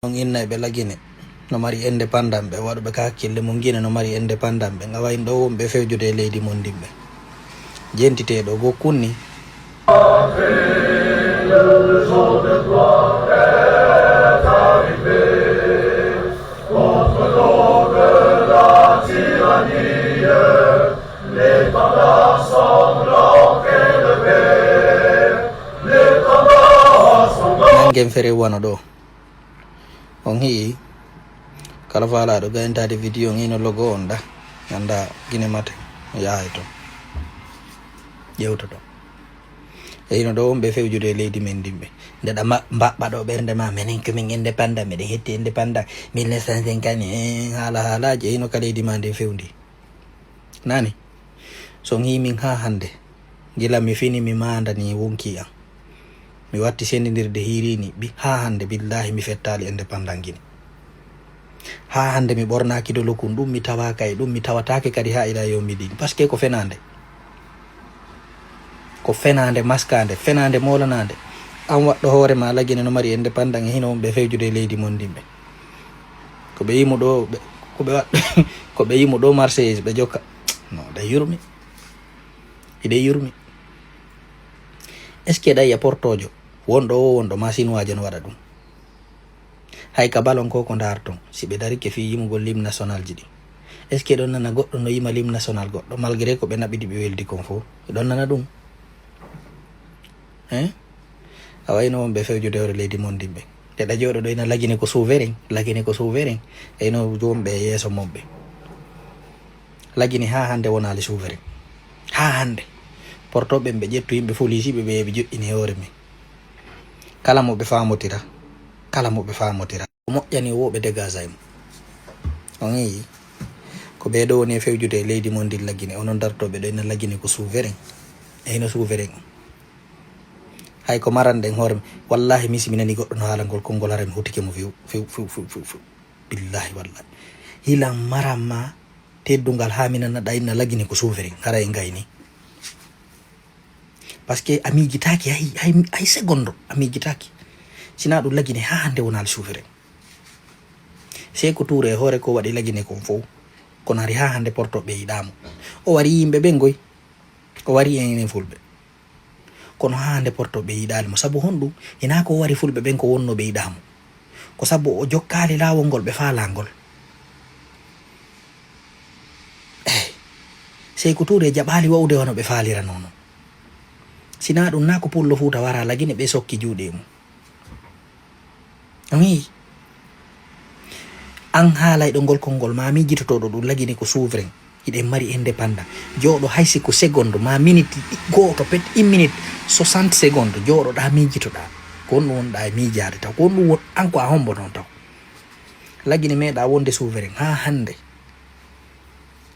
on inna be lagine no mari independent be wado be ka hakkille mo ngina no mari independent be ngaway do wombe fewjude leydi mon dimbe jentite do go kunni ngem fere wano do on hi kala fala do gayntade video ngino logo onda anda gine mate yahay to yewto to ino do be fewjude leydi men dimbe ndeda mbabba do bernde ma menen ko min independent me de hetti independent 1950 hala je ino ka leydi ma de fewndi nani so ngi min ha hande gila mi fini mi manda ni wonki am mi watti sendidirde hirini bi ha hande billahi mi fettali independent gini ha hande mi bornaki do lokun dum mi tawa kay dum mi tawatake kadi ha ila yawmi din parce que ko fenande maskande fenande molanande am waddo hore ma lagine no mari independent hino be fewjude leydi mon dimbe ko be yimo do ko be ko be yimo do Marseille be jokka no da yurmi ide yurmi est ce que da ya portojo wondo machine waje no wada dum hay ka balon ko darton si be dari ke fi yimugol lim national jidi est ce que don nana goddo no yima lim national goddo malgré ko be nabidi be weldi kon fo don nana dum awayno be fewjude hore leydi mon dimbe de da jodo do ina lagine ko souverain e no jombe yeso mobbe lagine ha hande wona le souverain ha hande portobe be jettu yimbe folisi be joddini hore mi kala mo be famotira moƴƴani woɓe dégagement on yi ko ɓe ɗo woni fewjude leydi mon ndi lagine onon dartoɓe ɗo ina lagine ko souverain eyno souverain hay ko maranɗen hoorema wallahi misi minani goɗɗo no haalangol konngol harami hutike mo few billahi wallahi hilan maranma teddungal ha minanaɗa inna lagine ko souverain hara en gayni par ce que a miijitaki hay secondo a miijitaki sina ɗum lagine ha hande wonal souverain sey ko toure hoore ko waɗi lagine kon fof kono hari ha hande portoɓe yiɗamo o wari yimɓe ɓen goy o wari enen fulɓe kono ha hande portoɓe yiɗalimo saabu honɗum ina ko wari fulɓe ɓen ko wonnoɓe yiɗamo ko saabu o jokkali lawol ngol ɓe falangol sey ko toure jaɓali wawde wono ɓe falira nono sina ɗum na ko pullo fuuta wara lagine ɓe sokki juuɗe mum ami an haalay ɗo ngol konngol ma mijitotoɗo ɗum lagine ko souverain hiɗen mari indépendant jooɗo haysi ko seconde ma minute goto pet 1 minute 60 seconde jooɗoɗa mijitoɗa ko on ɗum wonɗa e miijade taw ko on ɗum won an ko a hombo noon taw lagine meeɗa wonde souverain ha hande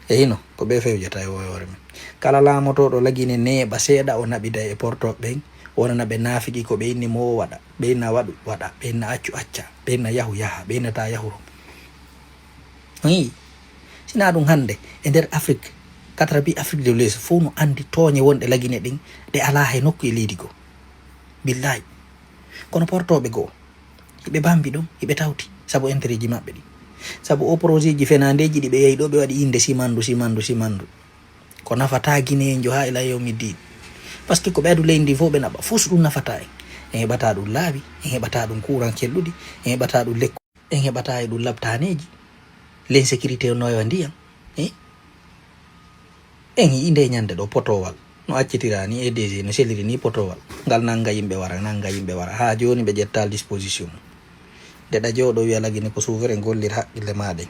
eyino ko ɓe fewjata e woyore men kala laamotoɗo lagine neeɓa seeɗa o naɓida e portoɓe ɓen wonana ɓe naafiki ko ɓe inni mo waɗa ɓe inna waɗu waɗa ɓe inna accu acca ɓe inna yahu yaha ɓe innata yahuro sina ɗum hande e nder Afrique 4 bi Afrique de l'Ouest fof no andi tooñe wonɗe lagine ɗin ɗe ala hay nokku e leydi goo billahi kono portoɓe goo hiɓe bambi ɗum hiɓe tawti saabu intérêt ji maɓɓe ɗi saabu o projet ji fenandeji ɗi ɓe yehi ɗo ɓe waɗi inde simandu ko nafata guinéen jo ha ila yawmi din par ce que ko ɓeydu leydi ndi fof ɓe naɓa fof so ɗum nafata en heɓata ɗum laabi en heɓata ɗum courant kelluɗi en heɓata ɗum lekku en heɓata e ɗum labtaneji l'insécurité noyowa ndiyam en inde ñande ɗo potowal no accitira ni EDG no selliri ni potowal ngal nanga yimɓe wara ha joni ɓe ƴettal disposition ndeɗa jewɗo wiya lagine ko souverain gollir haqqille maɗen